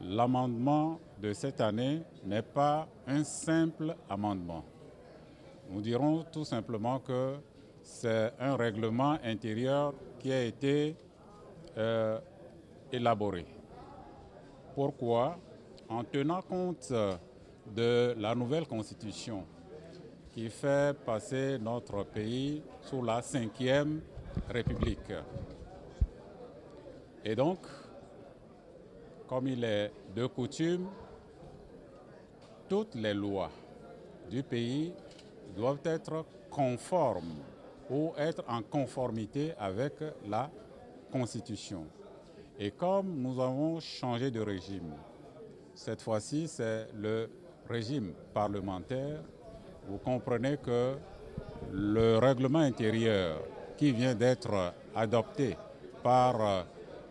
l'amendement de cette année n'est pas un simple amendement. Nous dirons tout simplement que c'est un règlement intérieur qui a été élaboré. Pourquoi? En tenant compte de la nouvelle constitution qui fait passer notre pays sous la 5e République. Et donc, comme il est de coutume, toutes les lois du pays doivent être conformes ou être en conformité avec la Constitution. Et comme nous avons changé de régime, cette fois-ci c'est le régime parlementaire, vous comprenez que le règlement intérieur qui vient d'être adopté par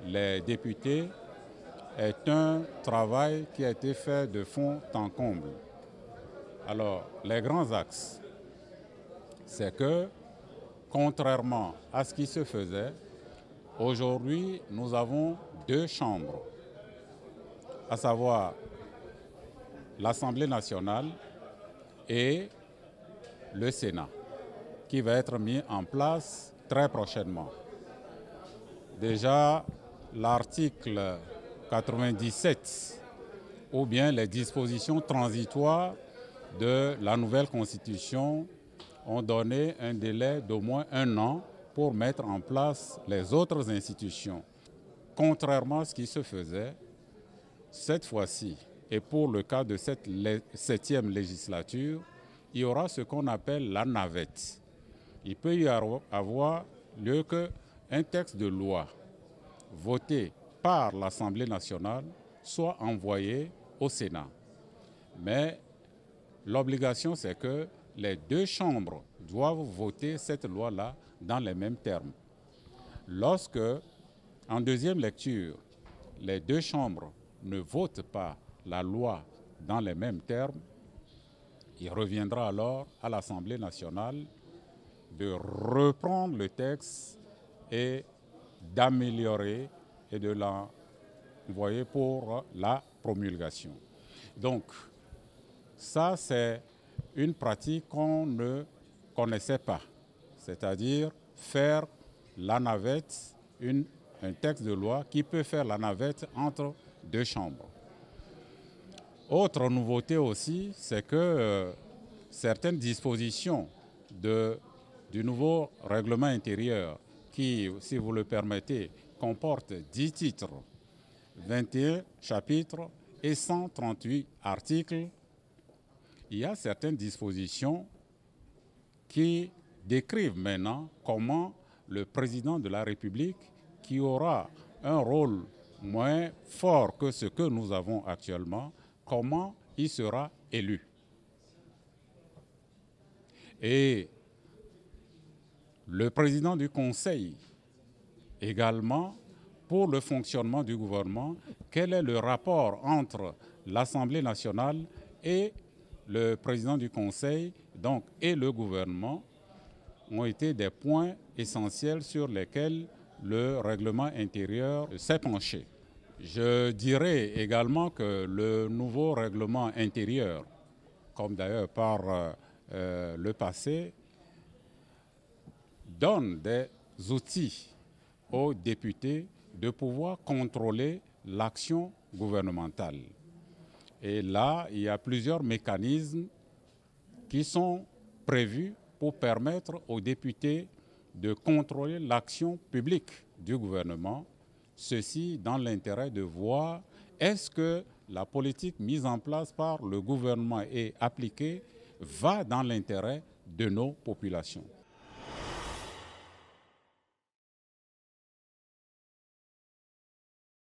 les députés est un travail qui a été fait de fond en comble. Alors, les grands axes, c'est que, contrairement à ce qui se faisait, aujourd'hui, nous avons 2 chambres, à savoir l'Assemblée nationale et le Sénat, qui va être mis en place très prochainement. Déjà, l'article 97, ou bien les dispositions transitoires de la nouvelle Constitution ont donné un délai d'au moins 1 an pour mettre en place les autres institutions. Contrairement à ce qui se faisait, cette fois-ci, et pour le cas de cette 7e législature, il y aura ce qu'on appelle la navette. Il peut y avoir lieu qu'un texte de loi voté par l'Assemblée nationale soit envoyé au Sénat. Mais l'obligation, c'est que les 2 chambres doivent voter cette loi-là dans les mêmes termes. Lorsque, en 2e lecture, les 2 chambres ne votent pas la loi dans les mêmes termes, il reviendra alors à l'Assemblée nationale de reprendre le texte et d'améliorer et de l'envoyer pour la promulgation. Donc, ça, c'est une pratique qu'on ne connaissait pas, c'est-à-dire faire la navette, un texte de loi qui peut faire la navette entre 2 chambres. Autre nouveauté aussi, c'est que certaines dispositions du nouveau règlement intérieur qui, si vous le permettez, comporte 10 titres, 21 chapitres et 138 articles, il y a certaines dispositions qui décrivent maintenant comment le président de la République, qui aura un rôle moins fort que ce que nous avons actuellement, comment il sera élu. Et le président du Conseil également, pour le fonctionnement du gouvernement, quel est le rapport entre l'Assemblée nationale et le président du Conseil, donc, et le gouvernement, ont été des points essentiels sur lesquels le règlement intérieur s'est penché. Je dirais également que le nouveau règlement intérieur, comme d'ailleurs par le passé, donne des outils aux députés de pouvoir contrôler l'action gouvernementale. Et là, il y a plusieurs mécanismes qui sont prévus pour permettre aux députés de contrôler l'action publique du gouvernement, ceci dans l'intérêt de voir est-ce que la politique mise en place par le gouvernement et appliquée va dans l'intérêt de nos populations.